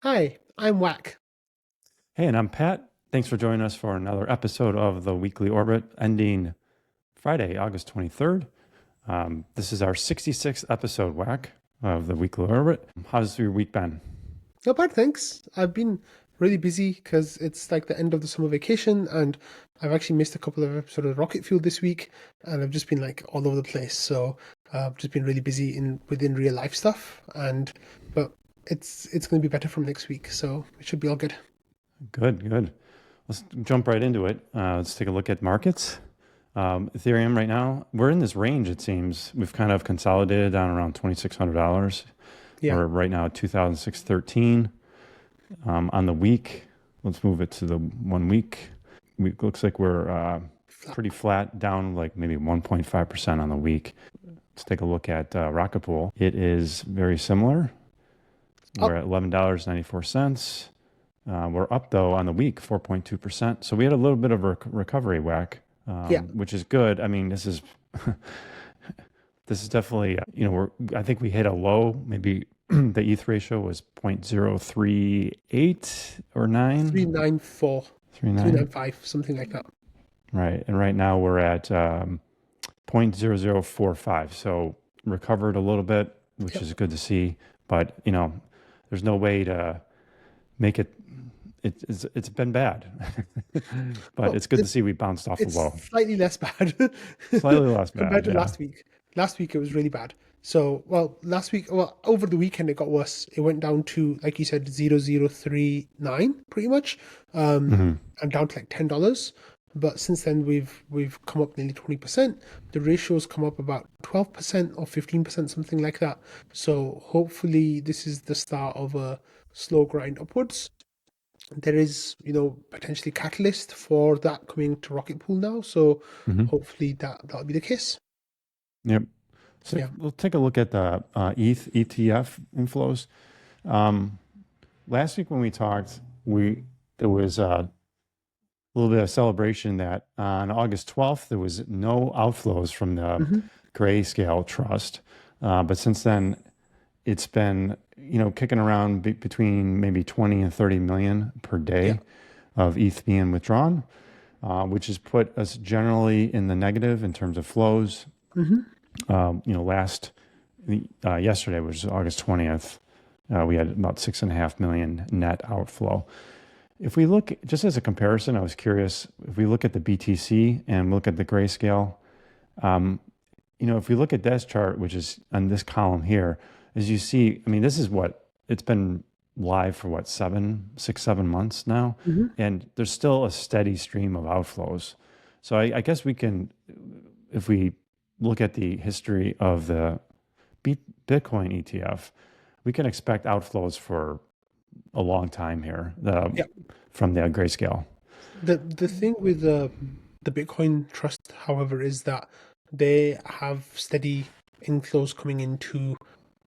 Hi, I'm Whack. Hey, and I'm Pat. Thanks for joining us for another episode of the Weekly Orbit ending Friday, August 23rd. This is our 66th episode, Whack, of the Weekly Orbit. How's your week been? Not bad, thanks. I've been really busy because it's like the end of the summer vacation, and I've actually missed a couple of episodes of Rocket Fuel this week, and I've just been like all over the place. So I've just been really busy in within real life stuff, and but it's going to be better from next week, so it should be all good. Good, good. Let's jump right into it. Let's take a look at markets. Ethereum right now, we're in this range, it seems. We've kind of consolidated down around $2,600. Yeah, We're right now at 2,613 on the week. Let's move it to the 1 week. Looks like we're flat. pretty flat, down like maybe 1.5% on the week. Let's take a look at Rocket Pool. It is very similar. We're Up. at $11.94. We're up though on the week 4.2%. So we had a little bit of a recovery, Whack, Yeah. which is good. I mean, this is this is definitely I think we hit a low. Maybe the ETH ratio was 0.038 or 9. 394, 39. 395, something like that. Right. And right now we're at 0.0045. So recovered a little bit, which Yep. is good to see. But, there's no way to make it. It's been bad, but Well, it's good to see we bounced off the it's low. slightly less bad Slightly less compared bad, to yeah. last week. Last week it was really bad. So, well, last week, well, over the weekend it got worse. It went down to, like you said, 0.0039 pretty much, Hmm. and down to like $10. But since then we've come up nearly 20%. The ratios come up about 12% or 15%, something like that. So hopefully this is the start of a slow grind upwards. There is, potentially catalyst for that coming to Rocket Pool now. So Hmm. hopefully that'll be the case. Yep. So Yeah. we'll take a look at the ETH ETF inflows. Um, Last week when we talked, we there was a little bit of celebration that on August 12th, there was no outflows from the Hmm. Grayscale Trust. But since then, it's been, kicking around between maybe 20 and 30 million per Yeah. day of ETH being withdrawn, which has put us generally in the negative in terms of flows. Hmm. Last yesterday was August 20th. We had about 6.5 million net outflow. If we look, just as a comparison, I was curious, if we look at the BTC and look at the Grayscale, if we look at this chart, which is on this column here, as you see, I mean, this is what it's been live for what, 7 months now, Hmm. and there's still a steady stream of outflows. So I guess we can, if we look at the history of the Bitcoin ETF, we can expect outflows for a long time here Yeah. from the Grayscale. The thing with the Bitcoin Trust, however, is that they have steady inflows coming into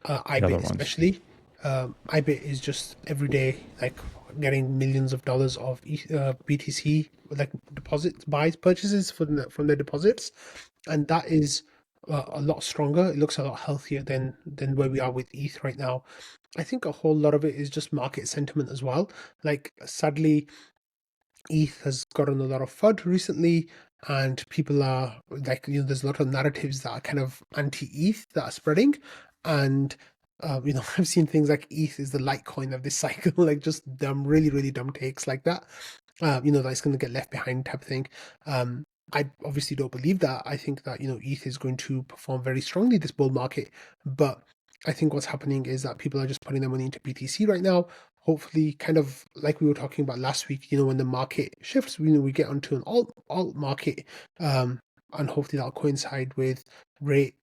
The other IBIT ones. especially. IBIT is just every day like getting millions of dollars of BTC like deposits, buys, purchases from their deposits, and that is a lot stronger. It looks a lot healthier than where we are with ETH right now. I think a whole lot of it is just market sentiment as well. Like sadly, ETH has gotten a lot of FUD recently, and people are like, there's a lot of narratives that are kind of anti-ETH that are spreading. And, I've seen things like ETH is the Litecoin of this cycle, like just dumb, really, really dumb takes like that, that's going to get left behind type of thing. I obviously don't believe that. I think that, ETH is going to perform very strongly this bull market. But I think what's happening is that people are just putting their money into BTC right now. Hopefully, kind of like we were talking about last week, when the market shifts, we get onto an alt market, and hopefully that'll coincide with rate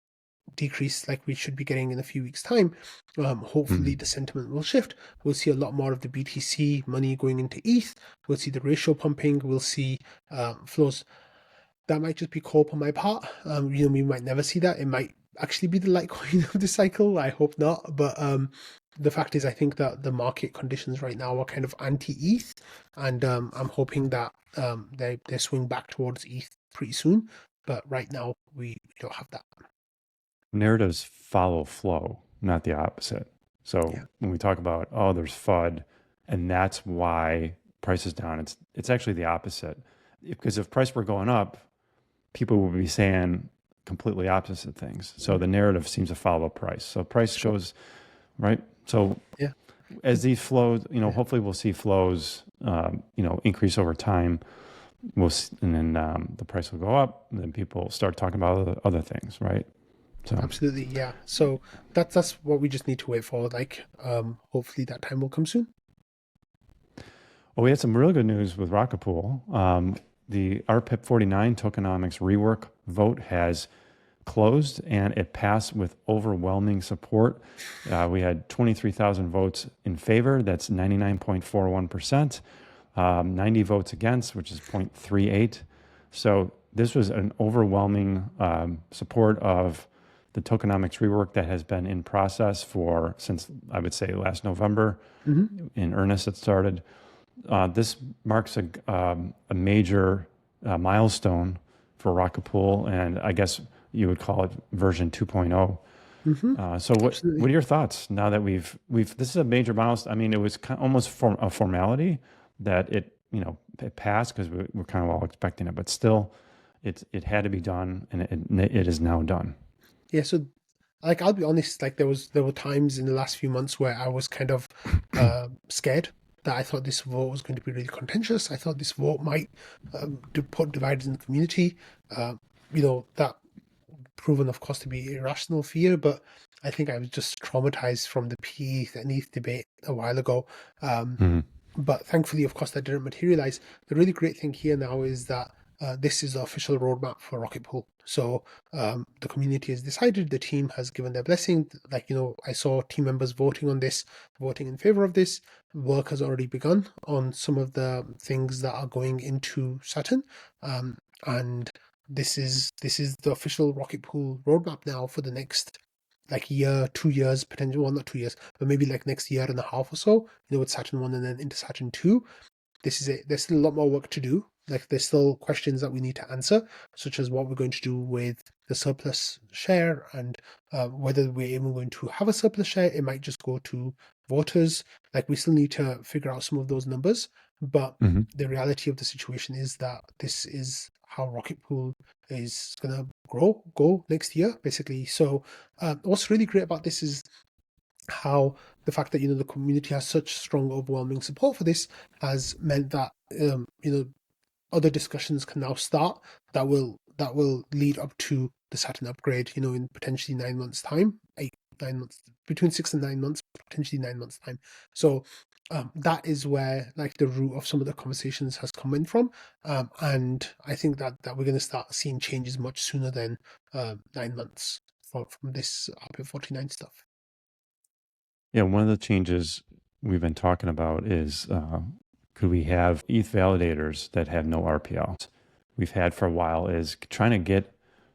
decrease like we should be getting in a few weeks' time. Hopefully Mhm. the sentiment will shift. We'll see a lot more of the BTC money going into ETH. We'll see the ratio pumping. We'll see flows. That might just be cope on my part. We might never see that. It might actually be the Litecoin of the cycle. I hope not. But the fact is, I think that the market conditions right now are kind of anti-ETH, and I'm hoping that they swing back towards ETH pretty soon. But right now, we don't have that. Narratives follow flow, not the opposite. So Yeah. when we talk about, oh, there's FUD, and that's why price is down. It's actually the opposite, because if price were going up, people would be saying completely opposite things. So the narrative seems to follow price. So price goes right. So Yeah. as these flows, Yeah. hopefully we'll see flows, increase over time. And then the price will go up, and then people start talking about other things, right? So Absolutely, yeah. So that's what we just need to wait for. Like, hopefully that time will come soon. well, we had some really good news with Rocket Pool. The RPIP 49 Tokenomics Rework vote has closed, and it passed with overwhelming support. We had 23,000 votes in favor. That's 99.41%. 90 votes against, which is 0.38. So this was an overwhelming support of the tokenomics rework that has been in process since I would say last November. In earnest, it started. This marks a major milestone for Rocket Pool, and I guess you would call it version 2.0. So what Absolutely. are your thoughts now that we've this is a major milestone? I mean, it was almost a formality that it passed because we're kind of all expecting it, but still it had to be done, and it is now done. Yeah, so like I'll be honest, like there were times in the last few months where I was kind of scared that I thought this vote was going to be really contentious. I thought this vote might put divides in the community. That proven, of course, to be irrational fear, but I think I was just traumatized from the PE and ETH debate a while ago. Mhm. But thankfully, of course, that didn't materialize. The really great thing here now is that this is the official roadmap for Rocket Pool. So the community has decided, the team has given their blessing. Like, I saw team members voting on this, voting in favor of this. Work has already begun on some of the things that are going into Saturn. And this is the official Rocket Pool roadmap now for the next like year, 2 years, potentially, well, not 2 years, but maybe like next year and a half or so, with Saturn 1 and then into Saturn 2. This is it. There's still a lot more work to do. Like, there's still questions that we need to answer, such as what we're going to do with the surplus share and whether we're even going to have a surplus share. It might just go to voters. Like, we still need to figure out some of those numbers. But Mhm. the reality of the situation is that this is how Rocket Pool is going to go next year, basically. So, what's really great about this is how the fact that the community has such strong, overwhelming support for this has meant that other discussions can now start that will lead up to the Saturn upgrade. In potentially 9 months' time, 8 9 months, between 6 and 9 months, potentially 9 months' time. So that is where like the root of some of the conversations has come in from, and I think that we're going to start seeing changes much sooner than 9 months from this RP49 stuff. Yeah, one of the changes we've been talking about is could we have ETH validators that have no RPL? We've had for a while is trying to get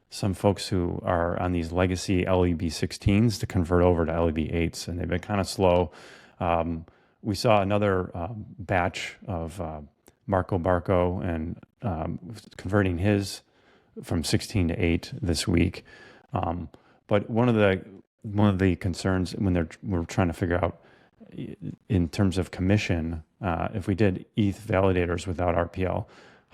some folks who are on these legacy LEB16s to convert over to LEB8s, and they've been kind of slow. We saw another batch of Marco Barco and converting his from 16 to 8 this week. But one of the concerns when we're trying to figure out in terms of commission, if we did ETH validators without RPL,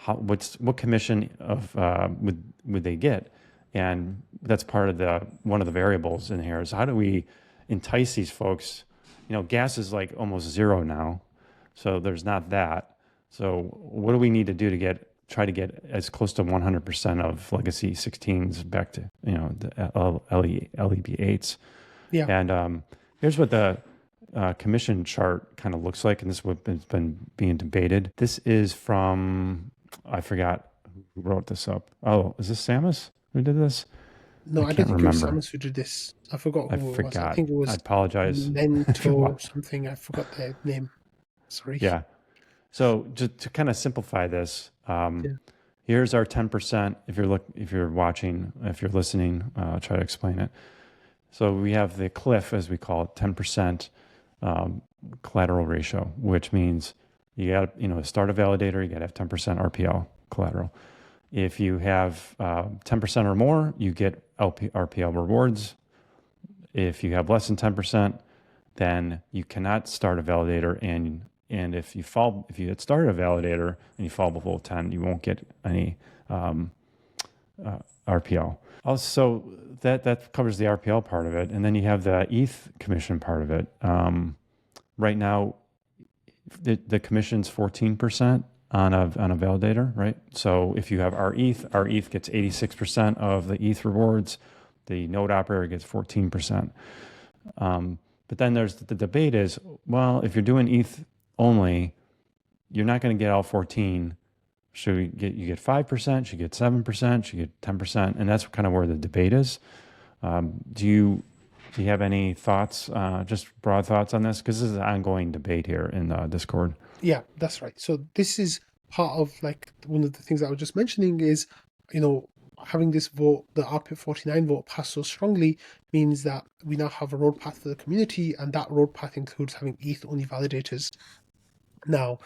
what commission of would they get? And that's part of one of the variables in here is how do we entice these folks? Gas is like almost zero now, so there's not that. So what do we need to do to try to get as close to 100% of legacy 16s back to the LEB8s? Yeah. And here's what the commission chart kind of looks like, and this is what has been being debated. This is from, I forgot who wrote this up. Oh, is this Samus who did this? No, I I don't can't think it was remember. Samus who did this. I forgot I who it was. I forgot. think it I was apologize. If you Lento watch. something. I forgot their name. Sorry. Yeah. So just to kind of simplify this, Yeah. here's our 10%. If you're watching, if you're listening, I'll try to explain it. So we have the cliff, as we call it, 10% collateral ratio, which means you got to start a validator, you got to have 10% RPL collateral. If you have 10% or more, you get RPL rewards. If you have less than 10%, then you cannot start a validator and And if you had started a validator and you fall below 10, you won't get any RPL. Also, that covers the RPL part of it, and then you have the ETH commission part of it. Right now, the commission's 14% on a validator, right? So if you have our ETH gets 86% of the ETH rewards. The node operator gets 14%. But then there's the debate is, well, if you're doing ETH only, you're not going to get all 14. You get 5%, should you get 7%, should you get 10%, and that's kind of where the debate is. Do you have any thoughts, just broad thoughts on this? Because this is an ongoing debate here in Discord. Yeah, that's right. So this is part of like one of the things that I was just mentioning is, you know, having this vote, the RP49 vote pass so strongly means that we now have a road path for the community, and that road path includes having ETH-only validators. Now,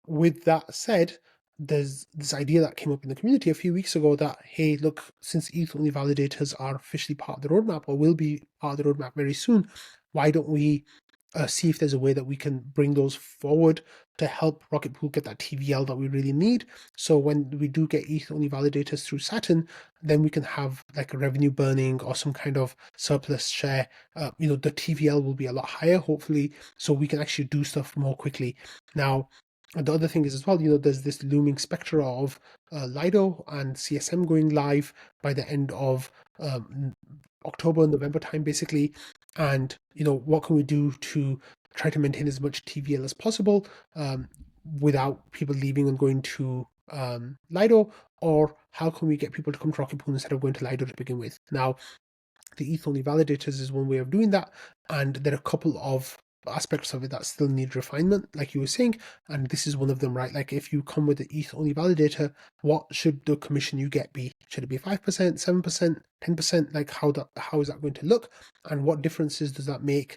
with that said, there's this idea that came up in the community a few weeks ago that, hey, look, since ETH-only validators are officially part of the roadmap or will be part of the roadmap very soon, why don't we see if there's a way that we can bring those forward to help Rocket Pool get that TVL that we really need. So when we do get ETH-only validators through Saturn, then we can have like a revenue burning or some kind of surplus share. The TVL will be a lot higher, hopefully, so we can actually do stuff more quickly. Now, the other thing is as well, there's this looming specter of Lido and CSM going live by the end of October, November time, basically. And, what can we do to try to maintain as much TVL as possible without people leaving and going to Lido? Or how can we get people to come to Rocket Pool instead of going to Lido to begin with? Now, the ETH-only validators is one way of doing that, and there are a couple of aspects of it that still need refinement, like you were saying, and this is one of them, right? Like if you come with the ETH-only validator, what should the commission you get be? Should it be 5%, 7%, 10%? Like how is that going to look, and what differences does that make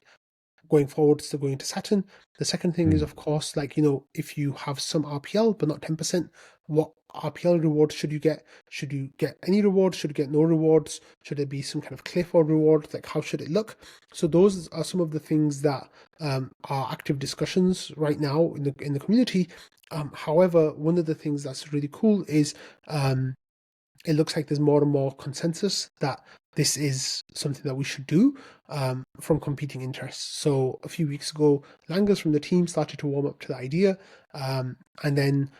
going forward to going to Saturn? The second thing is, of course, like, if you have some RPL but not 10%, what RPL rewards should you get? Should you get any rewards? Should you get no rewards? Should there be some kind of cliff or reward? Like, how should it look? So those are some of the things that are active discussions right now in the community. However, one of the things that's really cool is it looks like there's more and more consensus that this is something that we should do from competing interests. So a few weeks ago, Langas from the team started to warm up to the idea. And then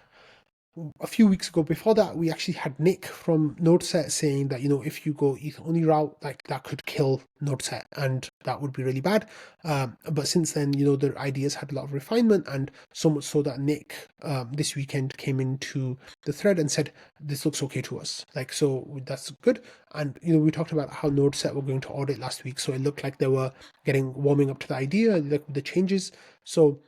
a few weeks ago before that, we actually had Nick from NodeSet saying that, if you go ETH-only route, like that could kill NodeSet and that would be really bad. But since then, the ideas had a lot of refinement, and so much so that Nick this weekend came into the thread and said, this looks okay to us. Like, so that's good. And, we talked about how NodeSet were going to audit last week. So it looked like they were warming up to the idea, like the changes. So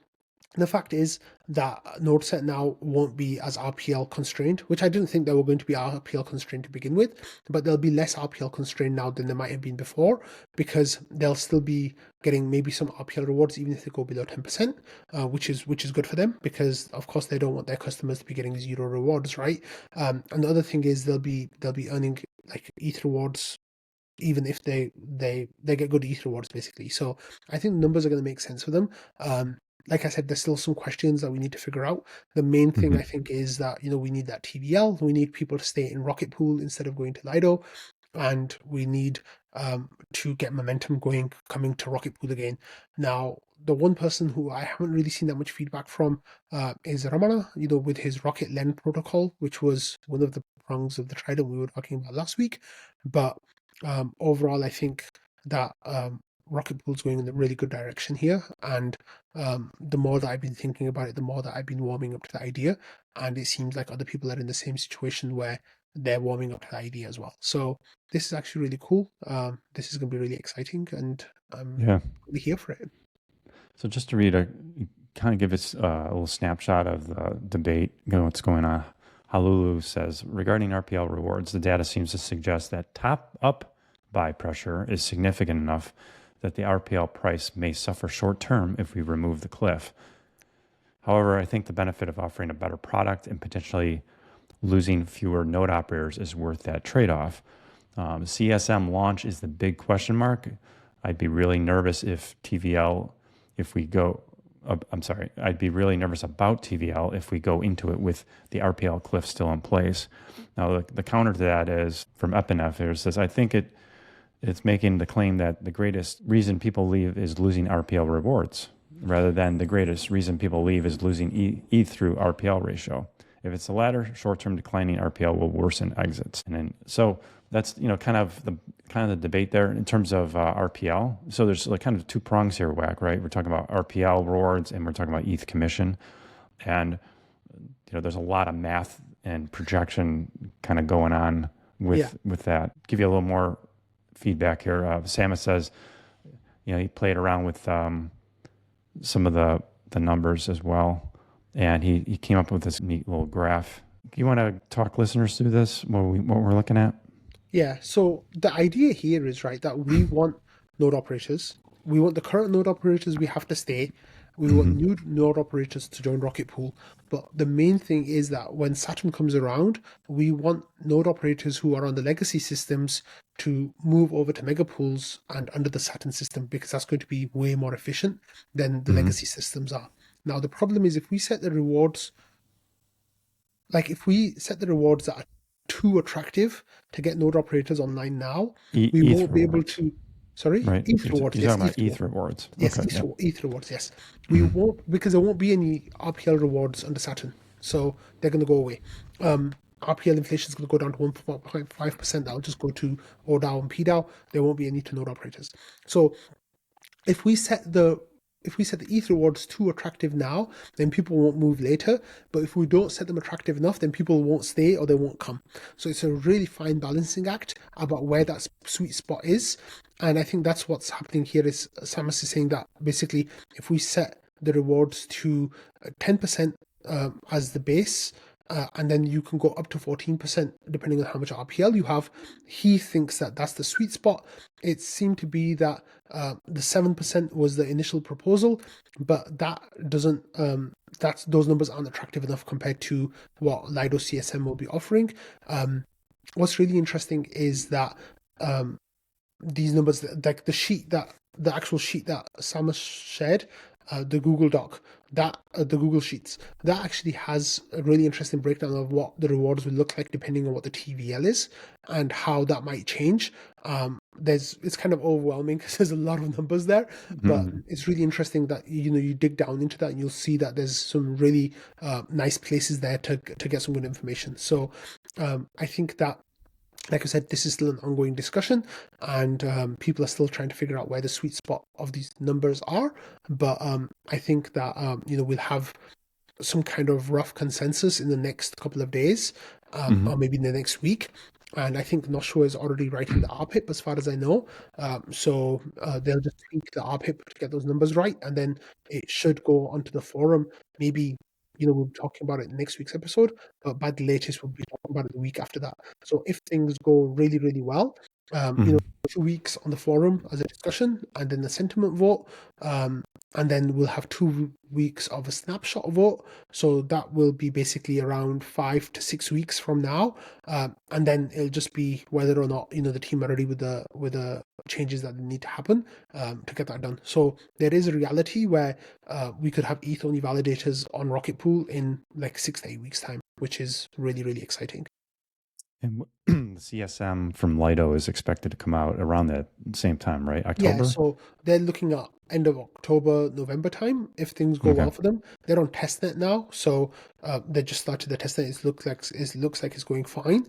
the fact is that NodeSet now won't be as RPL constrained, which I didn't think they were going to be RPL constrained to begin with, but they'll be less RPL constrained now than they might have been before, because they'll still be getting maybe some RPL rewards even if they go below 10%, which is good for them, because of course they don't want their customers to be getting zero rewards, right? And the other thing is they'll be earning like ETH rewards even if they get good ETH rewards, basically. So I think the numbers are going to make sense for them. Like I said, there's still some questions that we need to figure out. The main thing I think is that, we need that TVL. We need people to stay in Rocket Pool instead of going to Lido. And we need to get momentum coming to Rocket Pool again. Now, the one person who I haven't really seen that much feedback from is Ramana, with his Rocket Lend protocol, which was one of the prongs of the trident we were talking about last week. But overall, I think that Rocket Pool's going in a really good direction here, and the more that I've been thinking about it, the more that I've been warming up to the idea, and it seems like other people are in the same situation where they're warming up to the idea as well. So this is actually really cool. This is going to be really exciting, and I'm really here for it. So just to read kind of give us a little snapshot of the debate, what's going on. Halulu says, regarding RPL rewards, the data seems to suggest that top-up buy pressure is significant enough that the RPL price may suffer short-term if we remove the cliff. However, I think the benefit of offering a better product and potentially losing fewer node operators is worth that trade-off. CSM launch is the big question mark. I'd be really nervous if TVL, if we go I'm sorry, I'd be really nervous about TVL if we go into it with the RPL cliff still in place. Now, the counter to that is from Epineph. It says, I think it's making the claim that the greatest reason people leave is losing RPL rewards, rather than the greatest reason people leave is losing ETH through RPL ratio. If it's the latter, short-term declining RPL will worsen exits. And then, so that's kind of the debate there in terms of RPL. So there's like kind of two prongs here, Whack, right? We're talking about RPL rewards and we're talking about ETH commission, and there's a lot of math and projection kind of going on with that. Give you a little more feedback here. Samus says, he played around with some of the numbers as well, and he came up with this neat little graph. Do you want to talk listeners through this, what we're looking at? Yeah, so the idea here is, right, that we want node operators. We want the current node operators, we have to stay. We want new node operators to join Rocket Pool. But the main thing is that when Saturn comes around, we want node operators who are on the legacy systems to move over to mega pools and under the Saturn system, because that's going to be way more efficient than the legacy systems are. Now, the problem is if we set the rewards, that are too attractive to get node operators online now, we won't be able to. Sorry, right? ETH rewards. You're Yes, talking about ETH rewards. Yes, Okay, ETH rewards. Yes, we won't, because there won't be any RPL rewards under Saturn, so they're going to go away. RPL inflation is going to go down to 1.5%. That'll just go to ODAO and PDAO. There won't be any to node operators. So if we set the ETH rewards too attractive now, then people won't move later. But if we don't set them attractive enough, then people won't stay or they won't come. So it's a really fine balancing act about where that sweet spot is. And I think that's what's happening here. Is Samus is saying that basically if we set the rewards to 10% as the base, and then you can go up to 14% depending on how much RPL you have. He thinks that that's the sweet spot. It seemed to be that the 7% was the initial proposal, but that doesn't. Those numbers aren't attractive enough compared to what Lido CSM will be offering. What's really interesting is that these numbers, like the actual sheet that Samus shared, the Google Doc, the Google Sheets, that actually has a really interesting breakdown of what the rewards will look like depending on what the TVL is and how that might change. It's kind of overwhelming because there's a lot of numbers there, but it's really interesting that you dig down into that and you'll see that there's some really nice places there to get some good information. So I think that, like I said, this is still an ongoing discussion, and people are still trying to figure out where the sweet spot of these numbers are. But I think that we'll have some kind of rough consensus in the next couple of days, or maybe in the next week. And I think Noshua is already writing the RPIP, as far as I know. So they'll just tweak the RPIP to get those numbers right, and then it should go onto the forum. Maybe we'll be talking about it in next week's episode, but by the latest, we'll be talking about it the week after that. So if things go really, really well, 2 weeks on the forum as a discussion, and then the sentiment vote, and then we'll have 2 weeks of a snapshot vote. So that will be basically around 5 to 6 weeks from now, and then it'll just be whether or not the team are ready with the changes that need to happen to get that done. So there is a reality where we could have ETH-only validators on Rocket Pool in like 6 to 8 weeks time, which is really, really exciting. And the CSM from Lido is expected to come out around that same time, right? October? Yeah, so they're looking at end of October, November time, if things go well for them. They're on testnet now, so they just started the testnet. It looks like it's going fine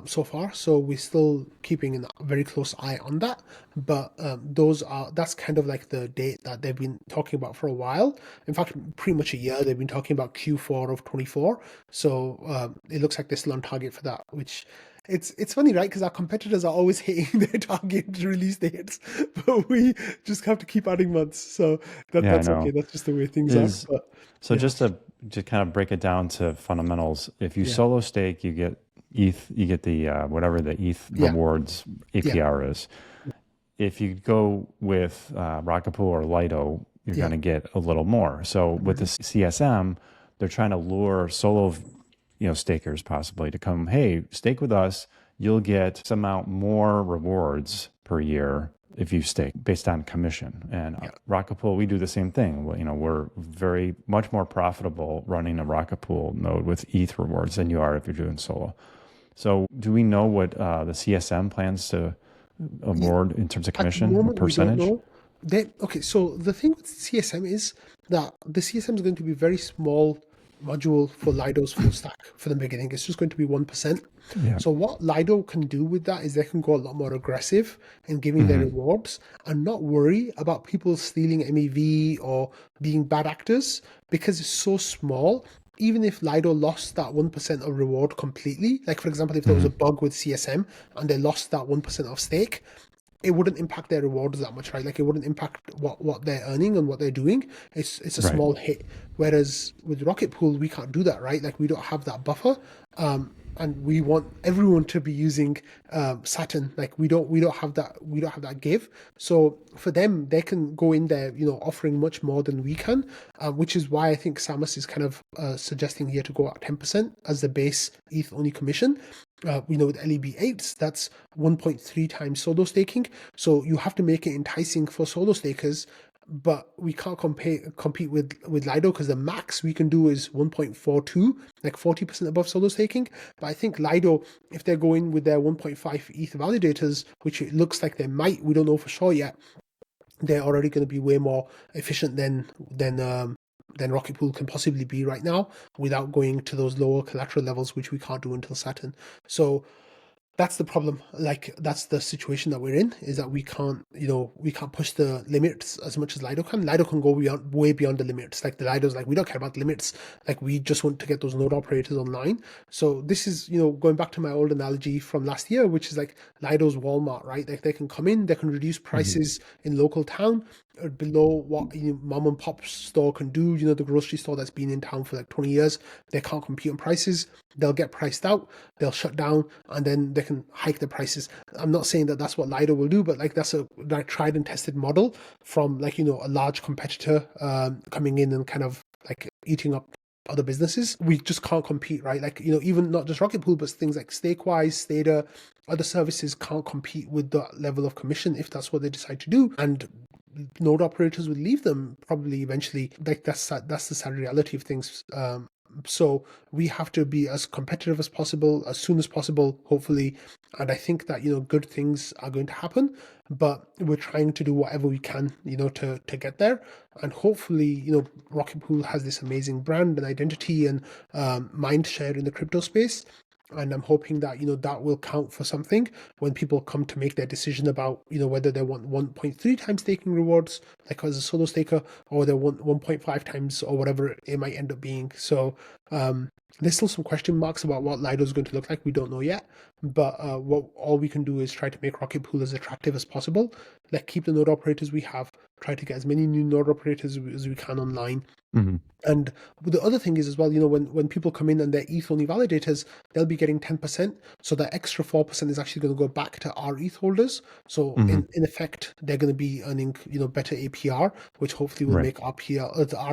so far. So we're still keeping a very close eye on that. But that's kind of like the date that they've been talking about for a while. In fact, pretty much a year they've been talking about Q4 of 24. So it looks like they're still on target for that, which it's funny, right? Because our competitors are always hitting their target release dates, but we just have to keep adding months. So that's okay. That's just the way things are. But, so just to kind of break it down to fundamentals, if you solo stake, you get ETH, you get the whatever the ETH rewards APR is. If you go with Rocket Pool or Lido, you're going to get a little more. So with the CSM, they're trying to lure solo stakers possibly to come, hey, stake with us. You'll get some amount more rewards per year if you stake based on commission. And Yeah. Rocket Pool, we do the same thing. Well, we're very much more profitable running a Rocket Pool node with ETH rewards than you are if you're doing solo. So do we know what the CSM plans to award in terms of At the commission or moment, we don't percentage? know. Okay, so the thing with CSM is that the CSM is going to be very small module for Lido's full stack for the beginning. It's just going to be 1%. Yeah. So what Lido can do with that is they can go a lot more aggressive in giving their rewards and not worry about people stealing MEV or being bad actors because it's so small. Even if Lido lost that 1% of reward completely, like for example, if there was a bug with CSM and they lost that 1% of stake, it wouldn't impact their rewards that much, right? Like it wouldn't impact what they're earning and what they're doing. It's a Right. small hit. Whereas with Rocket Pool, we can't do that, right? Like we don't have that buffer. And we want everyone to be using Saturn. Like we don't have that give. So for them, they can go in there, offering much more than we can, which is why I think Samus is kind of suggesting here to go at 10% as the base ETH only commission. With LEB8s, that's 1.3 times solo staking. So you have to make it enticing for solo stakers, but we can't compete with Lido because the max we can do is 1.42, like 40% above solo staking. But I think Lido, if they're going with their 1.5 ETH validators, which it looks like they might, we don't know for sure yet, they're already going to be way more efficient than Rocket Pool can possibly be right now without going to those lower collateral levels, which we can't do until Saturn. So that's the problem. Like that's the situation that we're in, is that we can't push the limits as much as Lido can. Lido can go way beyond the limits. Like the Lido's like, we don't care about the limits. Like we just want to get those node operators online. So this is, going back to my old analogy from last year, which is like Lido's Walmart, right? Like they can come in, they can reduce prices in local town below what mom and pop store can do. The grocery store that's been in town for like 20 years, they can't compete on prices. They'll get priced out, they'll shut down, and then they can hike the prices. I'm not saying that that's what Lido will do, but like that's a tried and tested model from like a large competitor coming in and kind of like eating up other businesses. We just can't compete, right? Like even not just Rocket Pool, but things like Stakewise, Stader, other services can't compete with the level of commission if that's what they decide to do. And node operators would leave them probably eventually. Like that's the sad reality of things. So we have to be as competitive as possible, as soon as possible, hopefully. And I think that good things are going to happen, but we're trying to do whatever we can, to get there. And hopefully, Rocket Pool has this amazing brand and identity and mind share in the crypto space. And I'm hoping that that will count for something when people come to make their decision about whether they want 1.3 times staking rewards like as a solo staker, or they want 1.5 times or whatever it might end up being. So there's still some question marks about what Lido is going to look like. We don't know yet, but what all we can do is try to make Rocket Pool as attractive as possible. Like keep the node operators we have, try to get as many new node operators as we can online. And the other thing is as well, when people come in and they're ETH only validators, they'll be getting 10%. So that extra 4% is actually going to go back to our ETH holders. So in effect, they're going to be earning, better APR, which hopefully will Right. make our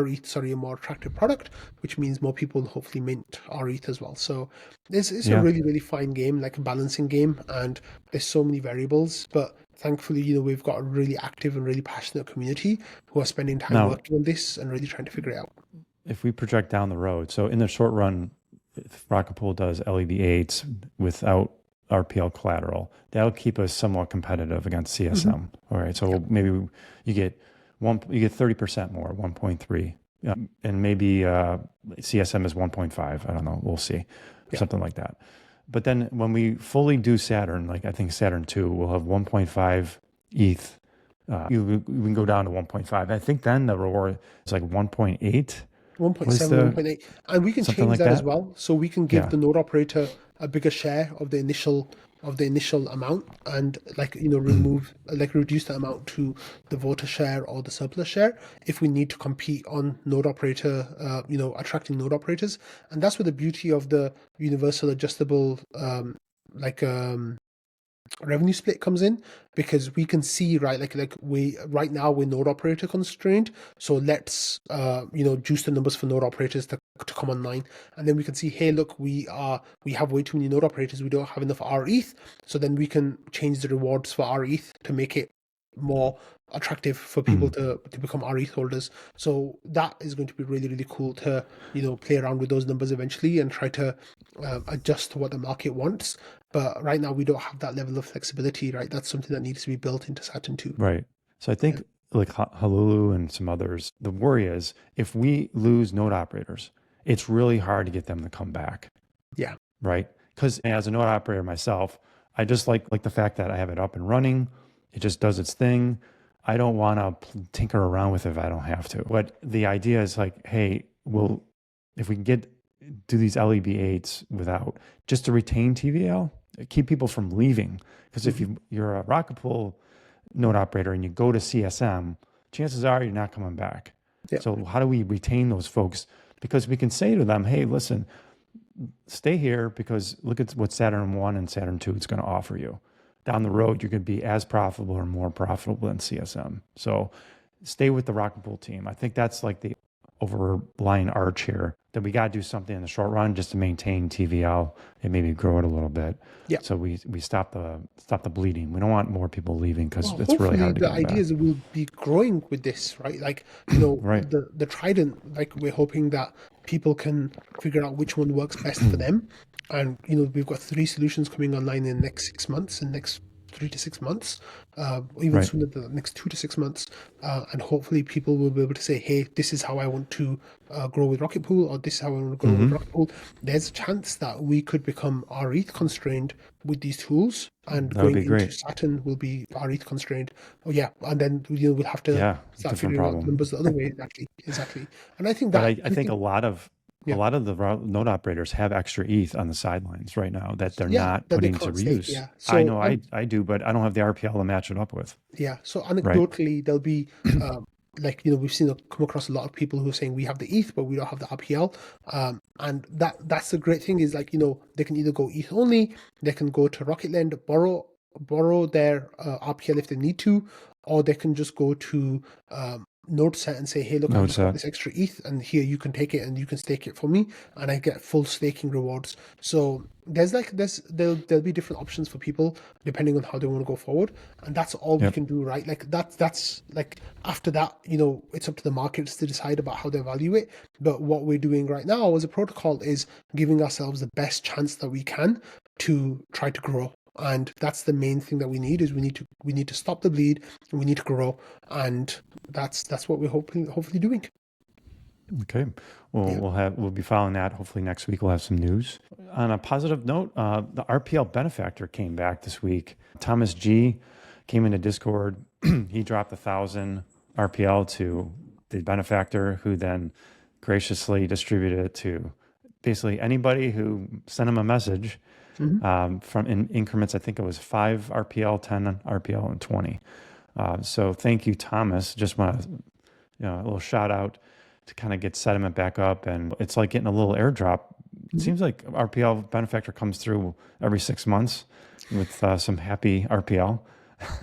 ETH, a more attractive product, which means more people will hopefully mint our ETH as well. So it's a Yeah. really, really fine game, like a balancing game, and there's so many variables. But thankfully, we've got a really active and really passionate community who are spending time Now, working on this and really trying to figure it out. if we project down the road, so in the short run, if Rocket Pool does LEB8s without RPL collateral, that'll keep us somewhat competitive against CSM. All right. So maybe you get 30% more, 1.3. And maybe CSM is 1.5. I don't know. We'll see. Yeah. Something like that. But then when we fully do Saturn, like I think Saturn 2, we'll have 1.5 ETH. We can go down to 1.5. I think then the reward is like 1.8. 1.7, 1.8. And we can something change like that as that? well. So we can give Yeah. the node operator a bigger share of the initial amount, and reduce the amount to the voter share or the surplus share if we need to compete on node operator, attracting node operators. And that's where the beauty of the universal adjustable revenue split comes in, because we can see, right, we right now we're node operator constrained, so let's juice the numbers for node operators to come online, and then we can see, hey, look, we have way too many node operators, we don't have enough R ETH, so then we can change the rewards for R ETH to make it more attractive for people to become RETH holders. So that is going to be really, really cool to, play around with those numbers eventually and try to adjust to what the market wants. But right now we don't have that level of flexibility, right? That's something that needs to be built into Saturn 2. Right. So I think like Halulu and some others, the worry is if we lose node operators, it's really hard to get them to come back. Yeah. Right. Because as a node operator myself, I just like the fact that I have it up and running. It just does its thing. I don't want to tinker around with it if I don't have to. But the idea is like, hey, well, if we can do these LEB8s without just to retain TVL, keep people from leaving. Because if you're a rocket pool node operator and you go to CSM, chances are you're not coming back. Yeah. So how do we retain those folks? Because we can say to them, hey, listen, stay here because look at what Saturn 1 and Saturn 2 is going to offer you. Down the road, you're going to be as profitable or more profitable than CSM. So stay with the rocket pool team. I think that's like the overlying arch here, that we got to do something in the short run just to maintain TVL and maybe grow it a little bit. Yeah. So we stop the bleeding. We don't want more people leaving because it's Hopefully really hard to the get idea back. is we'll be growing with this, right? Like, Right. the Trident, like we're hoping that people can figure out which one works best for them. And, we've got 3 solutions coming online in the next 6 months, in the next 3 to 6 months, even Right. sooner, the next 2 to 6 months. And hopefully people will be able to say, hey, this is how I want to grow with Rocket Pool, or this is how I want to grow with Rocket Pool. There's a chance that we could become RETH constrained with these tools, and That would going be into great. Saturn will be RETH constrained. Oh yeah, and then we'll have to Yeah, start different figuring out the problem. numbers the other way. Exactly. And I think But that I think a lot of yeah, the node operators have extra ETH on the sidelines right now that they're yeah, not that they putting to can't stake. reuse. Yeah. I So know I do, but I don't have the RPL to match it up with. yeah, so Right. anecdotally, there'll be like we've seen come across a lot of people who are saying we have the ETH, but we don't have the RPL. And that's the great thing is like they can either go ETH only, they can go to Rocketland, borrow their RPL if they need to, or they can just go to NodeSet and say, hey, look, I've Node just got set. this extra ETH, and here you can take it and you can stake it for me, and I get full staking rewards. So there'll be different options for people depending on how they want to go forward, and that's all we Yep. can do, right? Like that's like after that, it's up to the markets to decide about how they value it. But what we're doing right now as a protocol is giving ourselves the best chance that we can to try to grow. And that's the main thing that we need is we need to stop the bleed, and we need to grow, and that's what we're hopefully doing. Okay. Well, Yeah. we'll be following that. Hopefully next week we'll have some news. On a positive note, the RPL Benefactor came back this week. Thomas G came into Discord. He dropped 1,000 RPL to the Benefactor, who then graciously distributed it to basically anybody who sent him a message. From in increments, I think it was 5 RPL, 10 RPL, and 20. So thank you, Thomas. Just want to, a little shout out to kind of get sentiment back up. And it's like getting a little airdrop. It seems like RPL Benefactor comes through every 6 months with some happy RPL.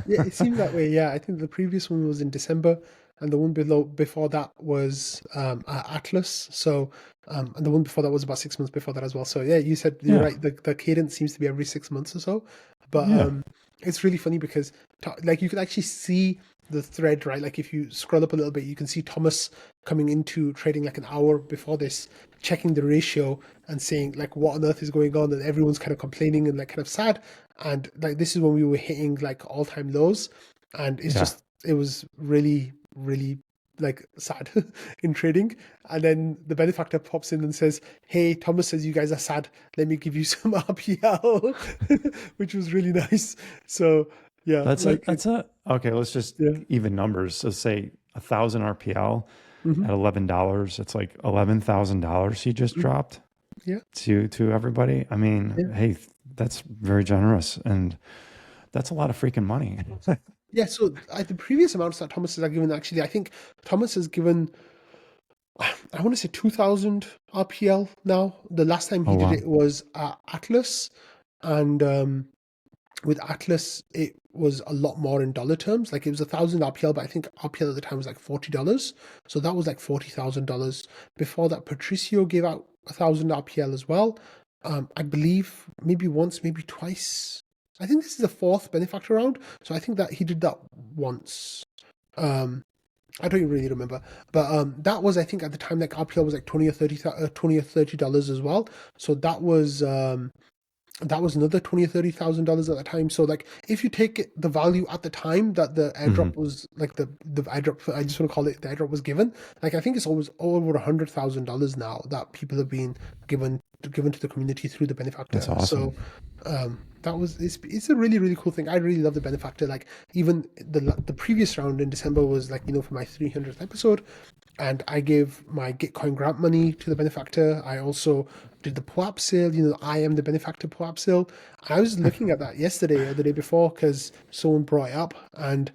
Yeah, it seemed that way. Yeah, I think the previous one was in December, and the one before that was Atlas. So, and the one before that was about 6 months before that as well. So yeah, you said you're Yeah. right. The cadence seems to be every 6 months or so. But Yeah. it's really funny because like you can actually see the thread, right? Like if you scroll up a little bit, you can see Thomas coming into trading like an hour before this, checking the ratio and saying like what on earth is going on, and everyone's kind of complaining and like kind of sad. And like this is when we were hitting like all-time lows, and Yeah. it was really, really like sad in trading. And then the benefactor pops in and says, hey, Thomas says you guys are sad, let me give you some RPL, which was really nice. So yeah, That's like okay. Let's just yeah. even numbers. Let's say 1,000 RPL Mhm. at $11. It's like $11,000 he just dropped Yeah. to everybody. I mean, Yeah. hey, that's very generous, and that's a lot of freaking money. Yeah, so the previous amounts that Thomas has given, actually, I think Thomas has given, I want to say 2,000 RPL now. The last time Oh he did wow. it was Atlas, and with Atlas, it was a lot more in dollar terms. Like it was 1,000 RPL, but I think RPL at the time was like $40. So that was like $40,000. Before that, Patricio gave out 1,000 RPL as well. I believe maybe once, maybe twice. I think this is the fourth benefactor round. So I think that he did that once. Um, I don't really remember, but that was, I think, at the time like RPL was like 20 or $30 as well. So that was another 20 or $30,000 at the time. So like if you take the value at the time that the Hmm. airdrop was like the airdrop, I just want to call it the airdrop was given, like I think it's always over $100,000 now that people have been given to the community through the That's benefactor. awesome. So that was it's a really really cool thing. I really love the benefactor. Like even the previous round in December was like, for my 300th episode, and I gave my Gitcoin grant money to the benefactor. I also did the POAP sale, I am the benefactor POAP sale. I was looking at that yesterday or the day before because someone brought it up, and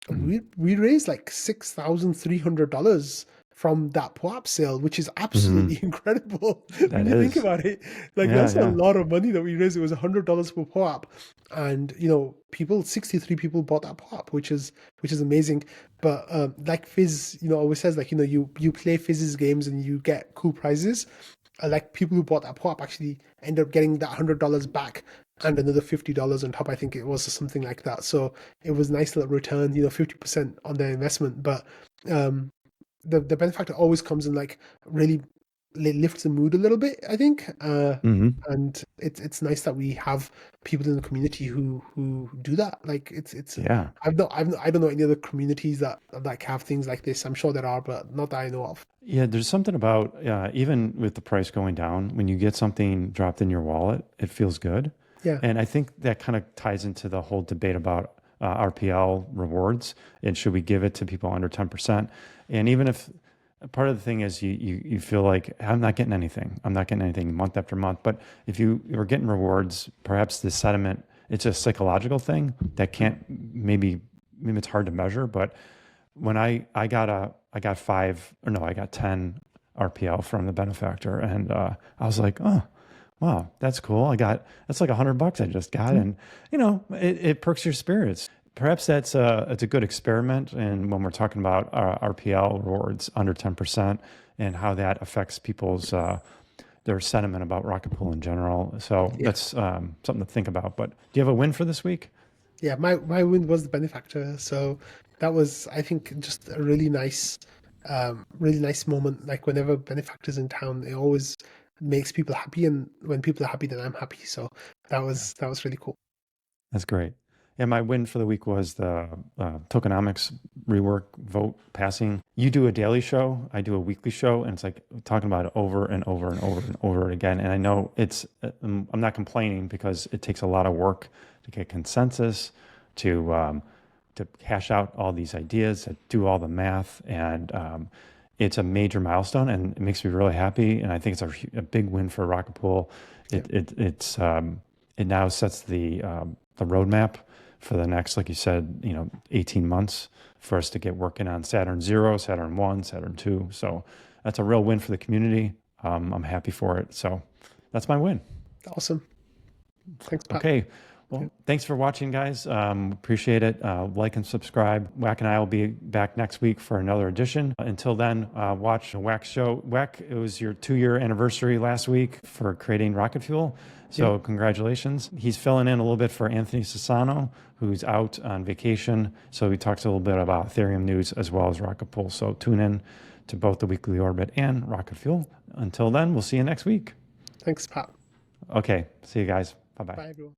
Mhm. we raised like $6,300 from that POAP sale, which is Mhm. absolutely incredible when That you think is. about it. Like Yeah, that's a yeah. lot of money that we raised. It was $100 per POAP, and 63 people bought that POAP, which is amazing. But like Fizz, always says, like, you play Fizz's games and you get cool prizes. Like people who bought that POAP actually end up getting that $100 back and another $50 on top. I think it was something like that. So it was nice little return, 50% on their investment. But um, the benefactor always comes and like really lifts the mood a little bit, I think. Hmm. And it's nice that we have people in the community who do that. Like it's Yeah. I don't know any other communities that like have things like this. I'm sure there are, but not that I know of. Yeah, there's something about even with the price going down, when you get something dropped in your wallet, it feels good. Yeah. And I think that kind of ties into the whole debate about RPL rewards and should we give it to people under 10%? And even if part of the thing is you feel like I'm not getting anything, I'm not getting anything month after month. But if you are getting rewards, perhaps the sentiment, it's a psychological thing that can't maybe it's hard to measure, but when I got five or no, I got 10 RPL from the benefactor, and I was like, oh, wow, that's cool. That's like $100 I just got, and it perks your spirits. Perhaps it's a good experiment, and when we're talking about RPL rewards under 10% and how that affects people's their sentiment about Rocket Pool in general. So Yeah. that's something to think about. But do you have a win for this week? Yeah, my win was the benefactor, so that was, I think, just a really nice moment. Like whenever benefactors in town, it always makes people happy, and when people are happy, then I'm happy. So that was really cool. That's great. Yeah, my win for the week was the Tokenomics Rework vote passing. You do a daily show, I do a weekly show, and it's like talking about it over and over and over and over again. And I know I'm not complaining because it takes a lot of work to get consensus, to hash out all these ideas, to do all the math, and it's a major milestone, and it makes me really happy. And I think it's a big win for Rocket Pool. Yeah, It now sets the roadmap for the next, like you said, 18 months for us to get working on Saturn Zero, Saturn One, Saturn Two. So that's a real win for the community. I'm happy for it. So that's my win. awesome. Thanks, Pat. Okay. Yeah, Well, thanks for watching, guys. Appreciate it. Like and subscribe. Whack and I will be back next week for another edition. Until then, watch the Whack show. Whack, it was your 2-year anniversary last week for creating Rocket Fuel. yeah, So congratulations. He's filling in a little bit for Anthony Sassano, who's out on vacation. So he talks a little bit about Ethereum news as well as Rocket Pool. So tune in to both the Weekly Orbit and Rocket Fuel. Until then, we'll see you next week. thanks, Pat. Okay. See you guys. Bye bye. Bye, everyone.